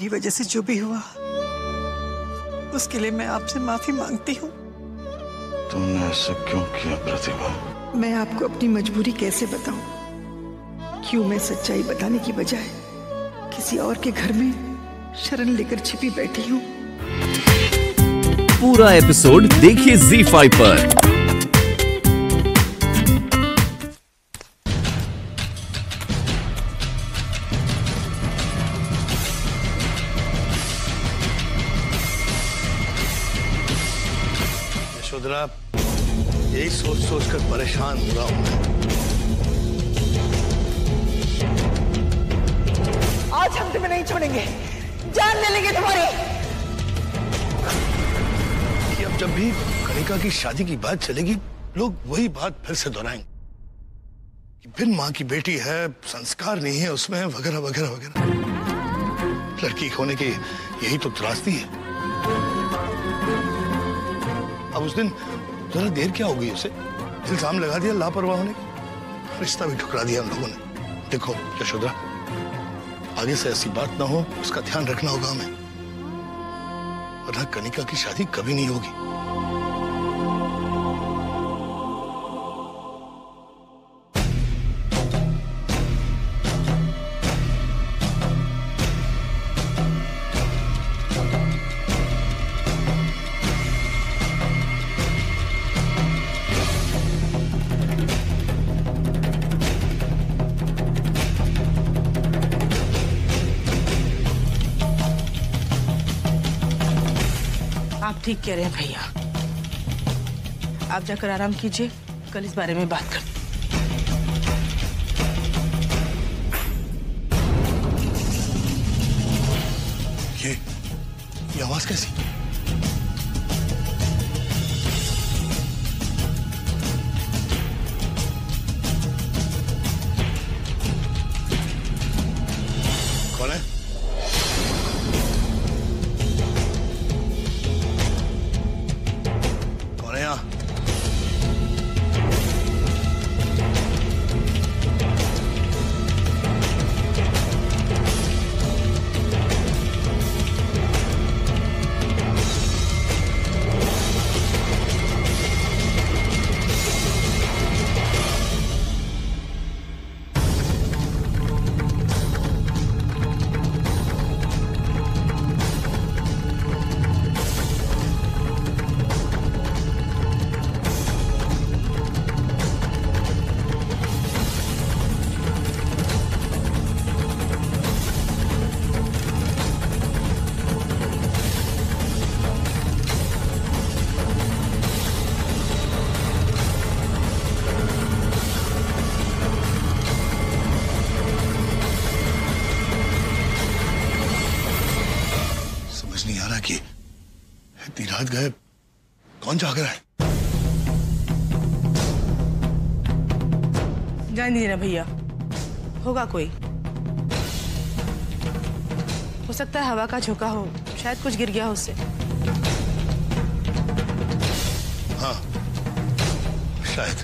मेरी वजह से जो भी हुआ उसके लिए मैं आपसे माफी मांगती हूँ। तुमने ऐसा क्यों किया प्रतिभा? मैं आपको अपनी मजबूरी कैसे बताऊं? क्यों मैं सच्चाई बताने की बजाय किसी और के घर में शरण लेकर छिपी बैठी हूँ। पूरा एपिसोड देखिए ZEE5 पर। यशोधरा, यही सोच सोच कर परेशान हो रहा हूं। आज हम तुम्हें नहीं छोड़ेंगे, जान ले लेंगे तुम्हारी। अब जब भी कनिका की शादी की बात चलेगी, लोग वही बात फिर से दोहराएंगे कि बिन मां की बेटी है, संस्कार नहीं है उसमें, वगैरह वगैरह वगैरह। लड़की होने की यही तो त्रासदी है। अब उस दिन जरा देर क्या हो गई, उसे इल्जाम लगा दिया लापरवाह होने की, रिश्ता भी ठुकरा दिया हम लोगों ने। देखो यशोधरा, आगे से ऐसी बात ना हो, उसका ध्यान रखना होगा हमें, वरना कनिका की शादी कभी नहीं होगी। आप ठीक कह रहे हैं भैया, आप जाकर आराम कीजिए, कल इस बारे में बात करते। ये आवाज कैसी? कौन है? नहीं आ रहा कि इतनी रात गए कौन जाग रहा है? जान दीजिए ना भैया, होगा कोई, हो सकता है हवा का झोंका हो, शायद कुछ गिर गया हो उससे। हाँ शायद।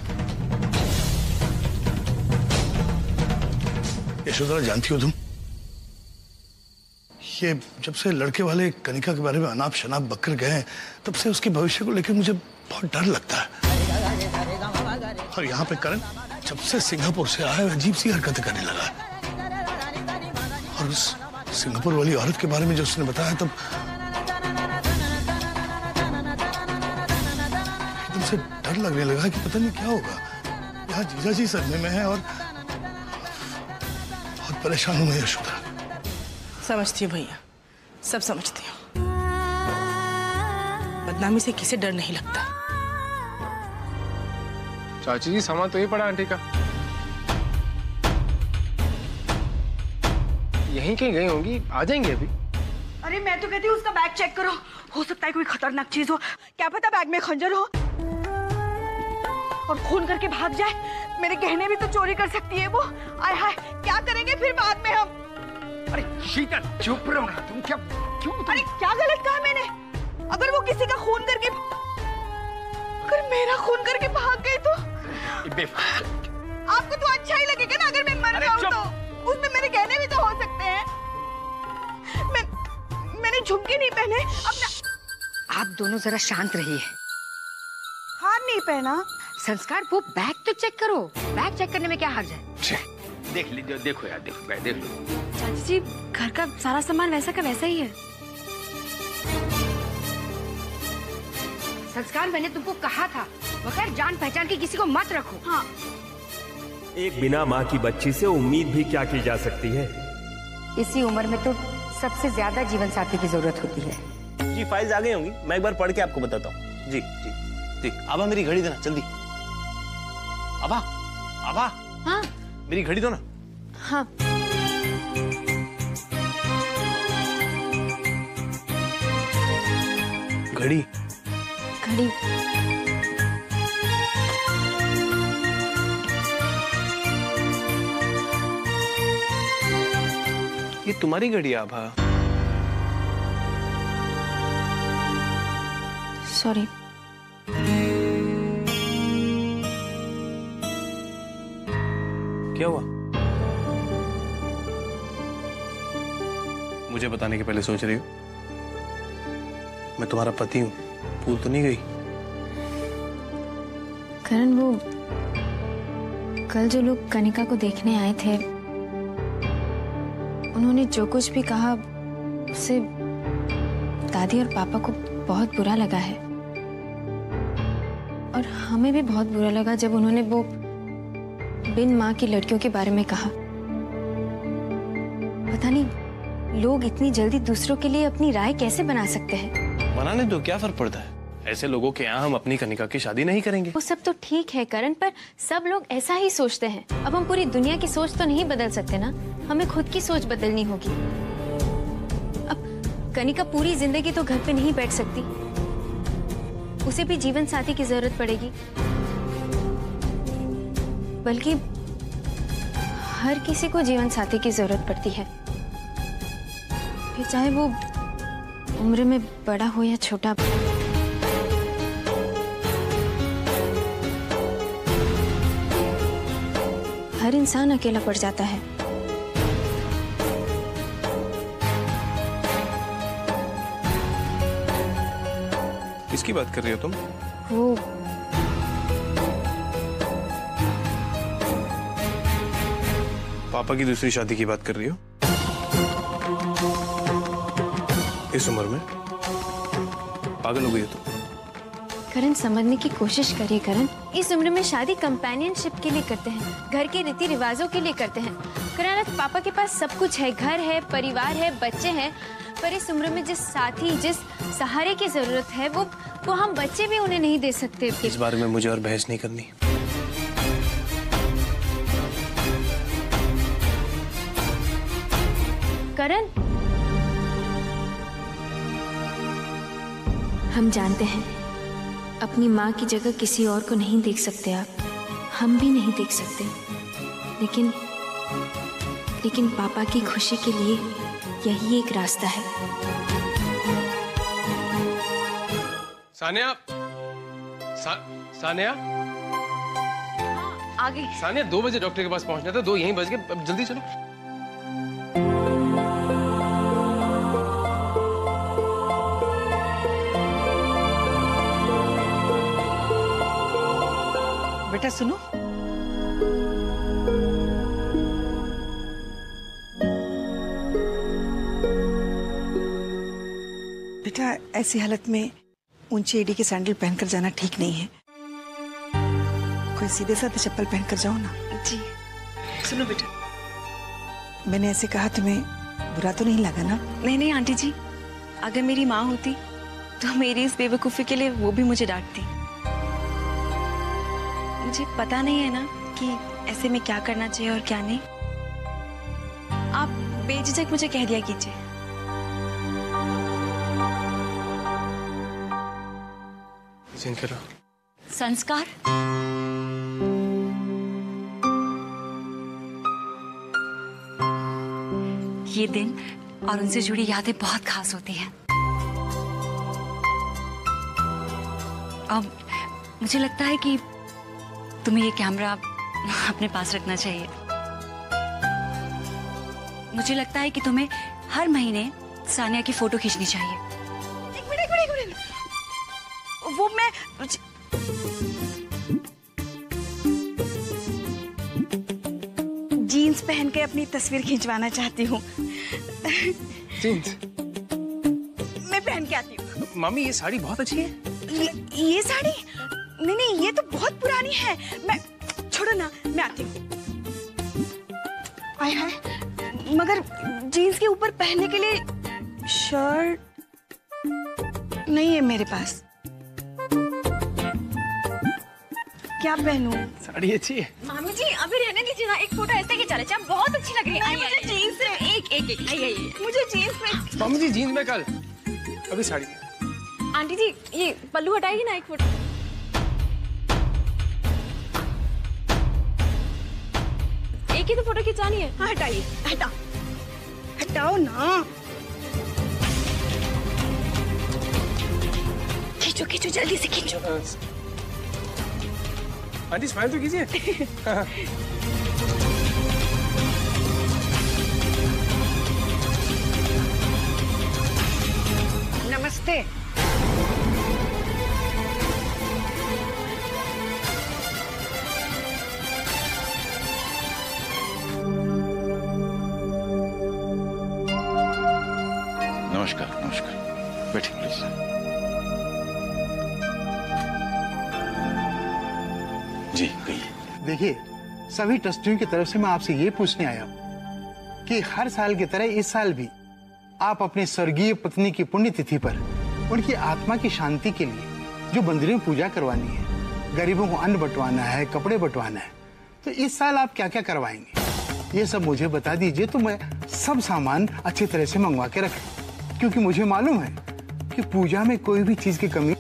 यशोधरा, जानती हो तुम, ये जब से लड़के वाले कनिका के बारे में अनाप शनाप बकर गए हैं, तब से उसके भविष्य को लेकर मुझे बहुत डर लगता है। और यहाँ पे करण जब से सिंगापुर से आया है, अजीब सी हरकतें करने लगा है। और उस सिंगापुर वाली औरत के बारे में जो उसने बताया, तब एकदम से डर लगने लगा कि पता नहीं क्या होगा। यहाँ जीजा जी सदमे में है और बहुत परेशान हूं मैं यशोधरा। समझती हूँ भैया, सब समझती हूँ। बदनामी से किसे डर नहीं लगता। चाची जी, सामान तो ही पड़ा आंटी का, यहीं कहीं गई होंगी, आ जाएंगे अभी। अरे मैं तो कहती हूँ उसका बैग चेक करो, हो सकता है कोई खतरनाक चीज हो, क्या पता बैग में खंजर हो और खून करके भाग जाए। मेरे गहने भी तो चोरी कर सकती है वो। आय हाय, क्या करेंगे फिर बाद में हम? अरे शीतल, चुप रहो ना तुम। क्या क्यों? अरे क्या गलत कहा मैंने? अगर वो किसी का खून करके, अगर मेरा खून करके भाग गई तो आपको तो अच्छा ही लगेगा ना अगर मैं मर जाऊं तो। उसमें मेरे गहने भी तो हो सकते हैं। झुमके नहीं पहने अपना। आप दोनों जरा शांत रहिए। हार नहीं पहना। संस्कार, वो बैग तो चेक करो। बैग चेक करने में क्या हर्ज है? देख लीजिए, देखो यार, देखो देख लो। चाची जी, घर का सारा सामान वैसा का वैसा ही है। संस्कार, मैंने तुमको कहा था बगैर जान पहचान के किसी को मत रखो। हाँ। एक बिना माँ की बच्ची से उम्मीद भी क्या की जा सकती है। इसी उम्र में तो सबसे ज्यादा जीवन साथी की जरूरत होती है। जी फाइल्स आ गई होंगी, मैं एक बार पढ़ के आपको बताता हूँ। जी जी जी। आभा मेरी घड़ी देना जल्दी। आभा, आभा। हाँ। मेरी घड़ी दो ना। हाँ। घड़ी घड़ी ये तुम्हारी घड़ी है आभा। सॉरी। क्या हुआ? मुझे बताने के पहले सोच रही हो मैं तुम्हारा पति हूं, भूल तो नहीं गई? करण, वो कल जो लोग कनिका को देखने आए थे, उन्होंने जो कुछ भी कहा उससे दादी और पापा को बहुत बुरा लगा है। और हमें भी बहुत बुरा लगा जब उन्होंने वो बिन माँ की लड़कियों के बारे में कहा। पता नहीं लोग इतनी जल्दी दूसरों के लिए अपनी राय कैसे बना सकते हैं। बनाने दो, क्या फर्क पड़ता है? ऐसे लोगों के यहाँ हम अपनी कनिका की शादी नहीं करेंगे। वो सब तो ठीक है करण, पर सब लोग ऐसा ही सोचते हैं। अब हम पूरी दुनिया की सोच तो नहीं बदल सकते ना, हमें खुद की सोच बदलनी होगी। अब कनिका पूरी जिंदगी तो घर पे नहीं बैठ सकती, उसे भी जीवन साथी की जरूरत पड़ेगी। बल्कि हर किसी को जीवन साथी की जरूरत पड़ती है, फिर चाहे वो उम्र में बड़ा हो या छोटा। हर इंसान अकेला पड़ जाता है। किसकी बात कर रही हो तुम? वो पापा की दूसरी शादी की बात कर रही हो? इस उम्र में पागल हो गई हो तुम। करण, समझने की कोशिश करिए करण। इस उम्र में शादी कंपेनियनशिप के लिए करते हैं, घर के रीति रिवाजों के लिए करते हैं। करण, आज पापा के पास सब कुछ है, घर है, परिवार है, बच्चे हैं, पर इस उम्र में जिस साथी, जिस सहारे की जरूरत है वो हम बच्चे भी उन्हें नहीं दे सकते। इस बारे में मुझे और बहस नहीं करनी। करण, हम जानते हैं अपनी माँ की जगह किसी और को नहीं देख सकते आप, हम भी नहीं देख सकते, लेकिन पापा की खुशी के लिए यही एक रास्ता है। सानिया, सानिया, आ गई। सानिया 2 बजे डॉक्टर के पास पहुंचना था, 2 यहीं बज गए, अब जल्दी चलो। बेटा सुनो, बेटा ऐसी हालत में ऊंची एड़ी के सैंडल पहनकर जाना ठीक नहीं है। कोई सीधे साधे चप्पल पहनकर जाओ ना। जी। सुनो बेटा, मैंने ऐसे कहा तुम्हें बुरा तो नहीं लगा ना? नहीं नहीं आंटी जी, अगर मेरी माँ होती तो मेरी इस बेवकूफ़ी के लिए वो भी मुझे डांटती। मुझे पता नहीं है ना कि ऐसे में क्या करना चाहिए और क्या नहीं। आप बेझिझक मुझे कह दिया कीजिए। संस्कार, ये दिन और उनसे जुड़ी यादें बहुत खास होती हैं। अब मुझे लगता है कि तुम्हें ये कैमरा अपने पास रखना चाहिए। मुझे लगता है कि तुम्हें हर महीने सानिया की फोटो खींचनी चाहिए। एक मिनट। वो मैं जीन्स पहन के अपनी तस्वीर खिंचवाना चाहती हूँ। जीन्स? मैं पहन के आती हूँ। मामी ये साड़ी बहुत अच्छी है। ये साड़ी? नहीं, ये तो बहुत पुरानी है। मैं छोड़ो ना, मैं आती हूँ। आय हाय, मगर जीन्स के ऊपर पहनने के लिए शर्ट नहीं है मेरे पास। क्या पहनूं? साड़ी अच्छी है। मामी जी अभी रहने दीजिए ना, एक फोटो ऐसे खिंचा लेते हैं, आप बहुत अच्छी लग रही है। मुझे जीन्स में एक मुझे जीन्स में। मामी जी जीन्स में कल, अभी साड़ी। आंटी जी ये पल्लू हटाएगी ना एक फोटो। एक ही तो फोटो खिंचानी है। हाँ हटाइए, हटाओ ना। खींचो जल्दी से खींचो। आंटी स्माइल तो कीजिए। नमस्ते। नमस्कार। बैठिए प्लीज। जी कहिए। देखिए, सभी ट्रस्टियों की तरफ से मैं आपसे ये पूछने आया हूँ कि हर साल की तरह इस साल भी आप अपने स्वर्गीय पत्नी की पुण्यतिथि पर उनकी आत्मा की शांति के लिए जो मंदिरों में पूजा करवानी है, गरीबों को अन्न बंटवाना है, कपड़े बंटवाना है, तो इस साल आप क्या क्या करवाएंगे ये सब मुझे बता दीजिए, तो मैं सब सामान अच्छी तरह से मंगवा के रखूं, क्योंकि मुझे मालूम है कि पूजा में कोई भी चीज की कमी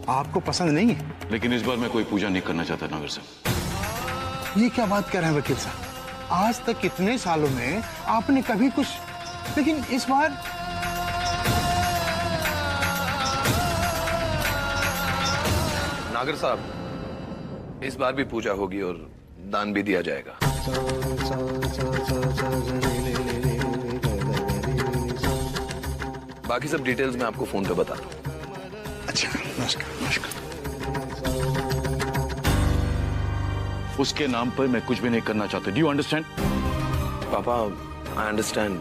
आपको पसंद नहीं है। लेकिन इस बार मैं कोई पूजा नहीं करना चाहता नागर साहब। ये क्या बात कर रहे हैं वकील साहब? आज तक कितने सालों में आपने कभी कुछ, लेकिन इस बार नागर साहब, इस बार भी पूजा होगी और दान भी दिया जाएगा। बाकी सब डिटेल्स मैं आपको फोन पे बता दूं। अच्छा, नमस्कार। उसके नाम पर मैं कुछ भी नहीं करना चाहता। Do you understand? पापा, आई अंडरस्टैंड।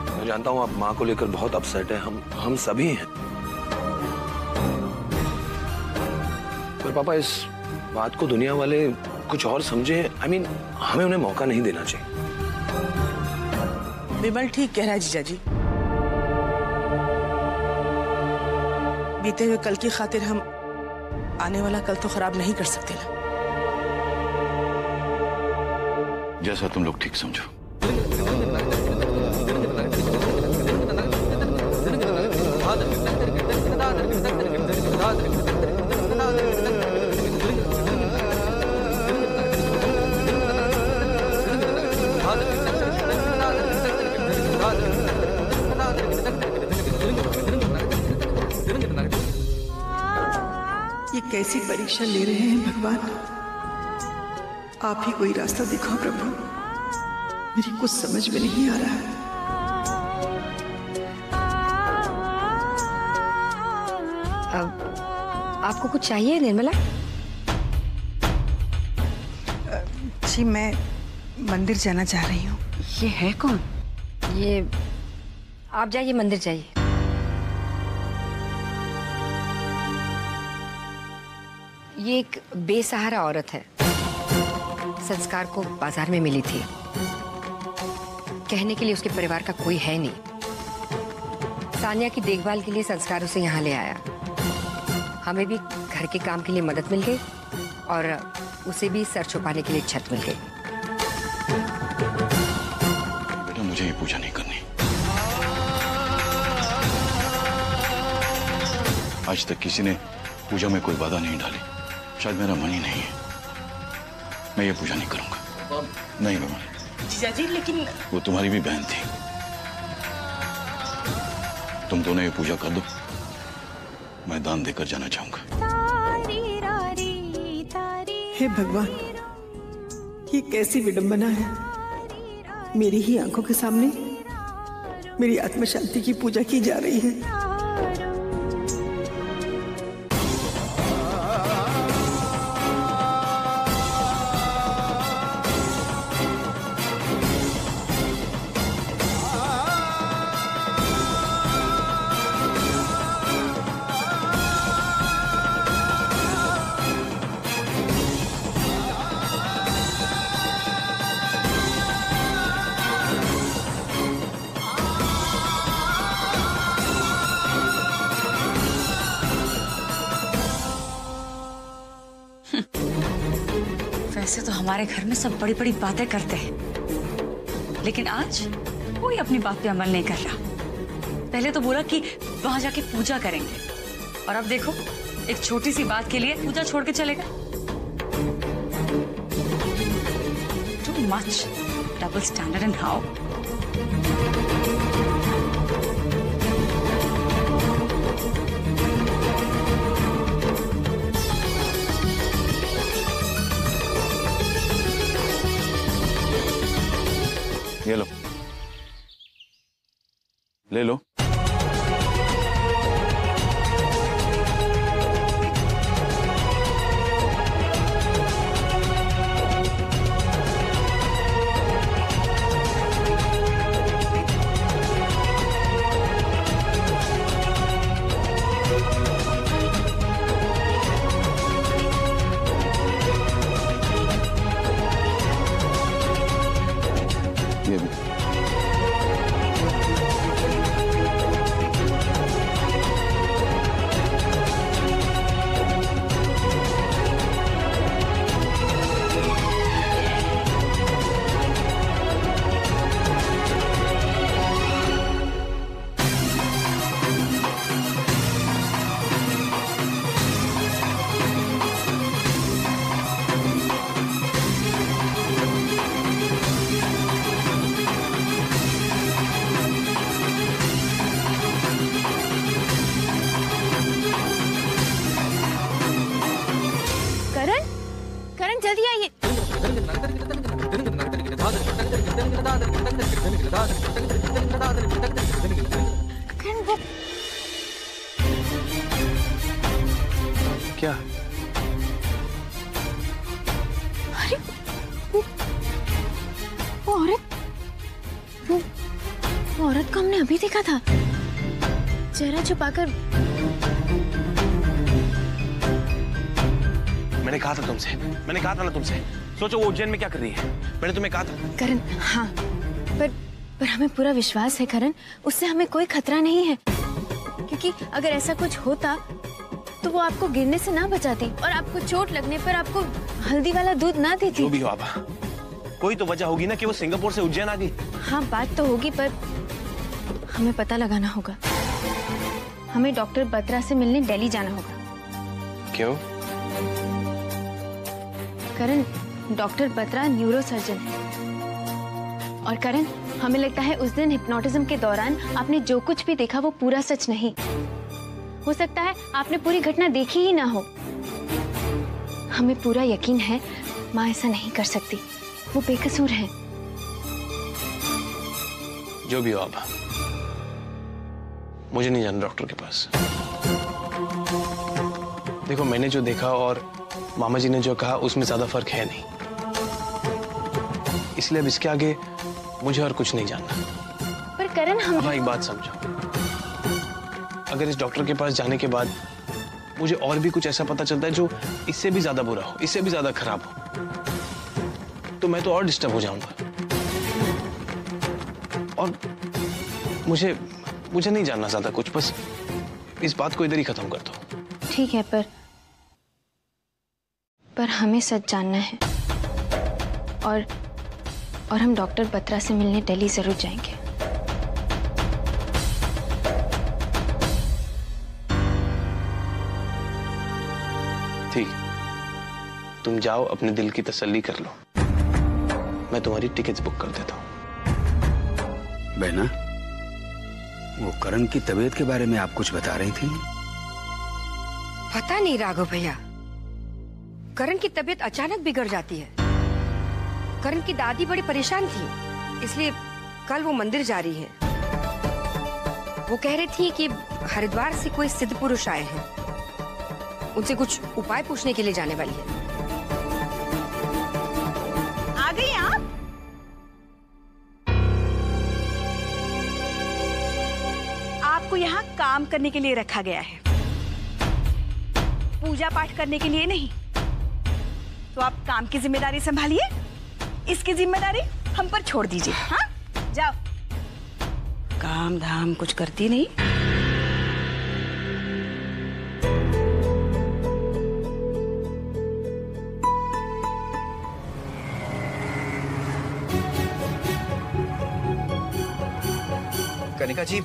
मैं जानता हूं आप माँ को लेकर बहुत अपसेट है, हम सभी हैं। पर पापा, इस बात को दुनिया वाले कुछ और समझे। I mean, हमें उन्हें मौका नहीं देना चाहिए। विमल ठीक कह रहा है जीजा जी। बीते हुए कल की खातिर हम आने वाला कल तो खराब नहीं कर सकते ना। जैसा तुम लोग ठीक समझो। ये कैसी परीक्षा ले रहे हैं भगवान? आप ही कोई रास्ता दिखाओ प्रभु, मेरी कुछ समझ में नहीं आ रहा है। आपको कुछ चाहिए निर्मला? जी मैं मंदिर जाना चाह रही हूँ। ये है कौन? ये आप जाइए, मंदिर जाइए। ये एक बेसहारा औरत है, संस्कार को बाजार में मिली थी। कहने के लिए उसके परिवार का कोई है नहीं। सानिया की देखभाल के लिए संस्कार उसे यहाँ ले आया। हमें भी घर के काम के लिए मदद मिल गई और उसे भी सर छुपाने के लिए छत मिल गई। बेटा मुझे ये पूजा नहीं करनी। आज तक किसी ने पूजा में कोई बाधा नहीं डाली। शायद मेरा मन ही नहीं है। मैं ये पूजा नहीं करूंगा। नहीं विमल। जीजा जी लेकिन वो तुम्हारी भी बहन थी। तुम दोनों ये पूजा कर दो, मैं दान देकर जाना चाहूंगा। हे भगवान, ये कैसी विडंबना है। मेरी ही आंखों के सामने मेरी आत्मा शांति की पूजा की जा रही है। वैसे तो हमारे घर में सब बड़ी बड़ी बातें करते हैं, लेकिन आज कोई अपनी बात पे अमल नहीं कर रहा। पहले तो बोला कि वहां जाके पूजा करेंगे, और अब देखो एक छोटी सी बात के लिए पूजा छोड़ के चलेगा। Too much double standard and how. ये लो, ले लो। ये भी। करण जल्दी आइए। करण वो क्या? अरे वो औरत, वो औरत को हमने अभी देखा था, चेहरा छुपाकर। मैंने कहा था तुमसे, मैंने कहा था ना तुमसे, सोचो वो उज्जैन में क्या कर रही है। मैंने तुम्हें कहा था। करण हाँ, पर हमें पूरा विश्वास है करण, उससे हमें कोई खतरा नहीं है, क्योंकि अगर ऐसा कुछ होता तो वो आपको गिरने से ना बचाती और आपको चोट लगने पर आपको हल्दी वाला दूध ना देती। जो भी हो आबा, कोई तो वजह होगी ना कि वो सिंगापुर से उज्जैन आ गई। हाँ बात तो होगी, पर हमें पता लगाना होगा। हमें डॉक्टर बत्रा से मिलने दिल्ली जाना होगा। क्यों? करण, डॉक्टर बत्रा न्यूरो सर्जन है, और करण हमें लगता है उस दिन हिप्नोटिज्म के दौरान आपने जो कुछ भी देखा वो पूरा सच नहीं। हो सकता है आपने पूरी घटना देखी ही ना हो। हमें पूरा यकीन है माँ ऐसा नहीं कर सकती, वो बेकसूर है। जो भी हो आबा, मुझे नहीं जाना डॉक्टर के पास। देखो मैंने जो देखा और मामा जी ने जो कहा उसमें ज्यादा फर्क है नहीं, इसलिए अब इसके आगे मुझे और कुछ नहीं जानना। पर करण हम अब एक बात समझो, अगर इस डॉक्टर के पास जाने के बाद मुझे और भी कुछ ऐसा पता चलता है जो इससे भी ज्यादा बुरा हो, इससे भी ज्यादा खराब हो, तो मैं तो और डिस्टर्ब हो जाऊंगा। और मुझे नहीं जानना ज्यादा कुछ, बस इस बात को इधर ही खत्म कर दो। ठीक है, पर हमें सच जानना है, और हम डॉक्टर बत्रा से मिलने दिल्ली जरूर जाएंगे। ठीक, तुम जाओ अपने दिल की तसल्ली कर लो, मैं तुम्हारी टिकट्स बुक कर देता हूँ। बहना, वो करण की तबीयत के बारे में आप कुछ बता रही थी? पता नहीं राघव भैया, करण की तबीयत अचानक बिगड़ जाती है। करण की दादी बड़ी परेशान थी, इसलिए कल वो मंदिर जा रही है। वो कह रही थी कि हरिद्वार से कोई सिद्ध पुरुष आए हैं, उनसे कुछ उपाय पूछने के लिए जाने वाली है। आ गई आप? आपको यहाँ काम करने के लिए रखा गया है, पूजा पाठ करने के लिए नहीं। तो आप काम की जिम्मेदारी संभालिए, इसकी जिम्मेदारी हम पर छोड़ दीजिए। हाँ, जाओ। काम धाम कुछ करती नहीं। कनिका जी,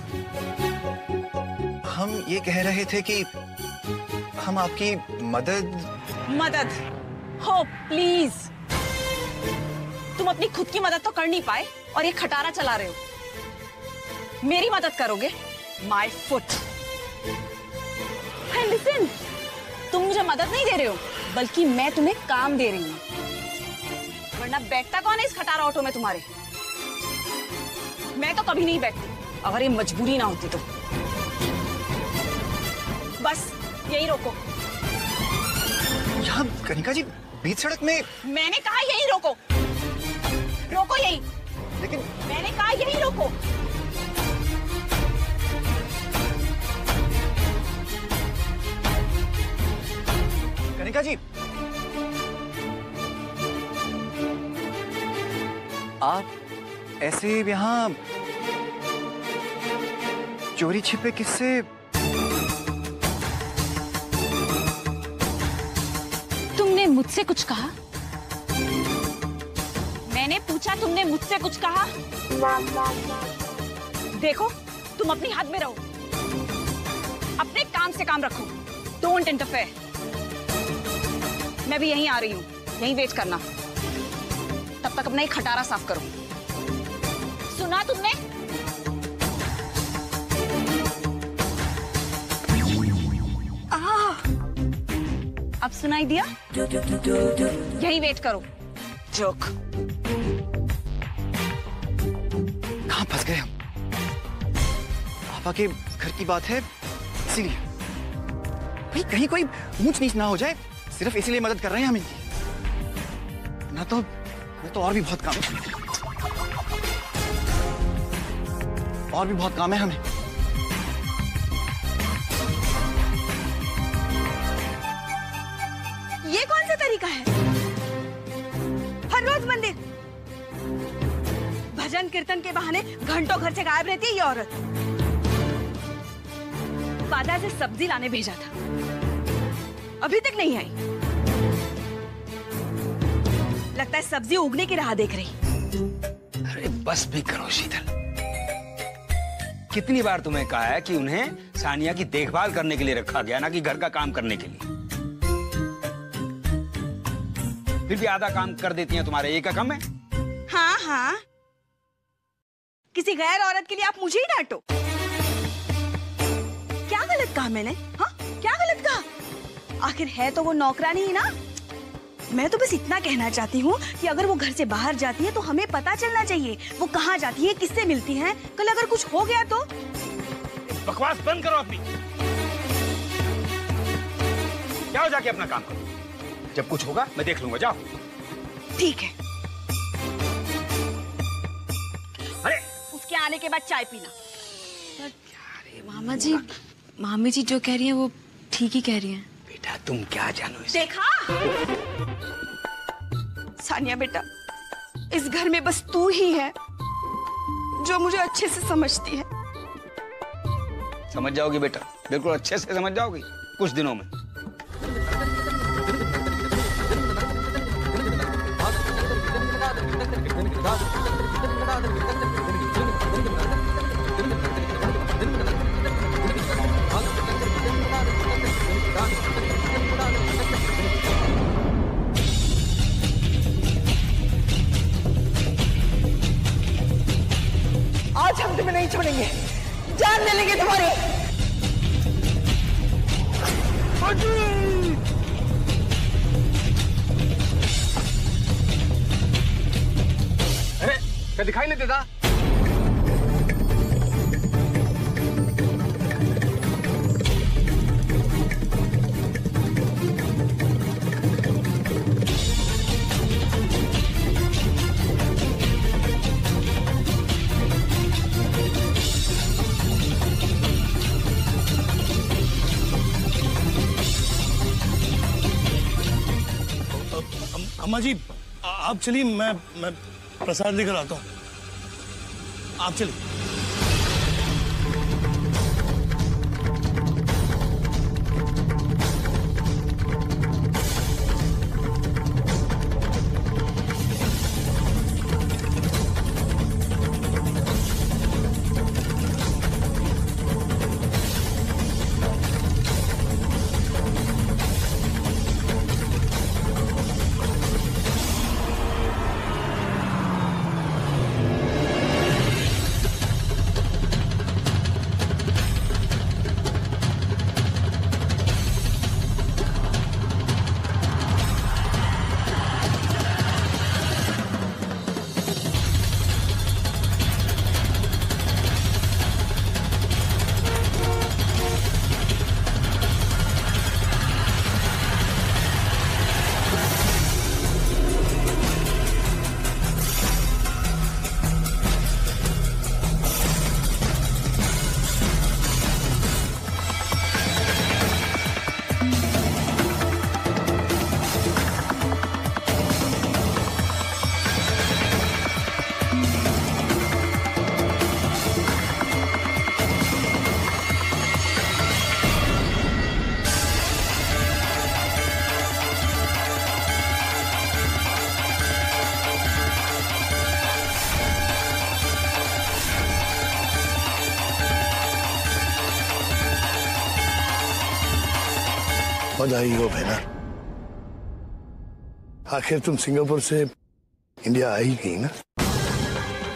हम ये कह रहे थे कि हम आपकी मदद हो प्लीज। तुम अपनी खुद की मदद तो कर नहीं पाए और ये खटारा चला रहे हो। मेरी मदद करोगे? My foot. लिसन, तुम मुझे मदद नहीं दे रहे हो, बल्कि मैं तुम्हें काम दे रही हूँ। वरना बैठता कौन है इस खटारा ऑटो में तुम्हारे? मैं तो कभी नहीं बैठती अगर ये मजबूरी ना होती तो। बस यही रोको। यहाँ कनिका जी बीच सड़क में। मैंने कहा यही रोको, रोको यही। लेकिन मैंने कहा यही रोको। कनिका जी, आप ऐसे यहाँ चोरी छिपे किससे? तुमने मुझसे कुछ कहा? मैंने पूछा, तुमने मुझसे कुछ कहा? देखो, तुम अपनी हद में रहो, अपने काम से काम रखो। Don't interfere. मैं भी यहीं आ रही हूँ, यहीं वेट करना। तब तक अपना एक खटारा साफ करो। सुना तुमने? अब सुनाई दिया? यहीं वेट करो। जोक। कहाँ फंस गए हम? पापा के घर की बात है, इसीलिए। भाई कहीं कोई ऊंच नीच ना हो जाए, सिर्फ इसीलिए मदद कर रहे हैं हम इनकी। ना तो और भी बहुत काम है, और भी बहुत काम है हमें। ये कौन सा तरीका है? हर रोज मंदिर, भजन कीर्तन के बहाने घंटों घर से गायब रहती है ये औरत। बाजार से सब्जी लाने भेजा था, अभी तक नहीं आई। लगता है सब्जी उगने की राह देख रही। अरे बस भी करो शीतल। कितनी बार तुम्हें कहा है कि उन्हें सानिया की देखभाल करने के लिए रखा गया, ना कि घर का काम करने के लिए। फिर भी आधा काम कर देती हैं तुम्हारे। एक का कम है। हाँ हाँ, किसी गैर औरत के लिए आप मुझे ही डांटो। क्या गलत कहा मैंने? हाँ, क्या गलत कहा? आखिर है तो वो नौकरानी ही ना। मैं तो बस इतना कहना चाहती हूँ कि अगर वो घर से बाहर जाती है तो हमें पता चलना चाहिए वो कहाँ जाती है, किससे मिलती है। कल अगर कुछ हो गया तो। बकवास बंद करो अपनी। जाओ जाके अपना काम करो, जब कुछ होगा मैं देख लूंगा। जाओ। ठीक है। अरे उसके आने के बाद चाय पीना। मामा जी, मामी जी जो कह रही हैं वो ठीक ही कह रही हैं। बेटा तुम क्या जानो इसे? देखा सानिया बेटा, इस घर में बस तू ही है जो मुझे अच्छे से समझती है। समझ जाओगी बेटा, बिल्कुल अच्छे से समझ जाओगी कुछ दिनों में। आज हम तुम्हें नहीं छोड़ेंगे, जान ले लेंगे तुम्हारी। अरे क्या दिखाई नहीं देता? अम्मा जी आप चलिए, मैं प्रसाद लेकर आता हूँ। आप चलिए। बधाई हो बहना, आखिर तुम सिंगापुर से इंडिया आ ही गई ना।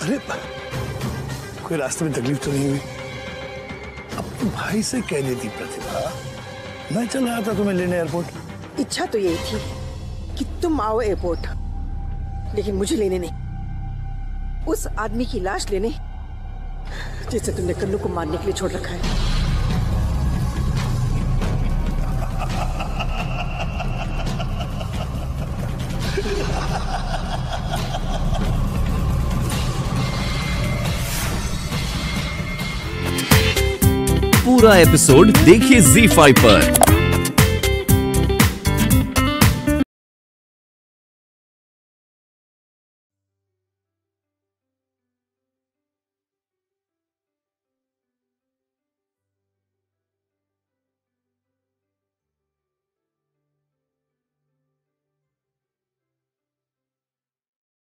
अरे कोई रास्ते में तकलीफ तो नहीं हुई? अपने भाई से कह देती प्रतिभा, मैं चल रहा था तुम्हें लेने एयरपोर्ट। इच्छा तो यही थी कि तुम आओ एयरपोर्ट, लेकिन मुझे लेने नहीं, उस आदमी की लाश लेने जिसे तुमने कन्नू को मारने के लिए छोड़ रखा है। पूरा एपिसोड देखिए ZEE5 पर।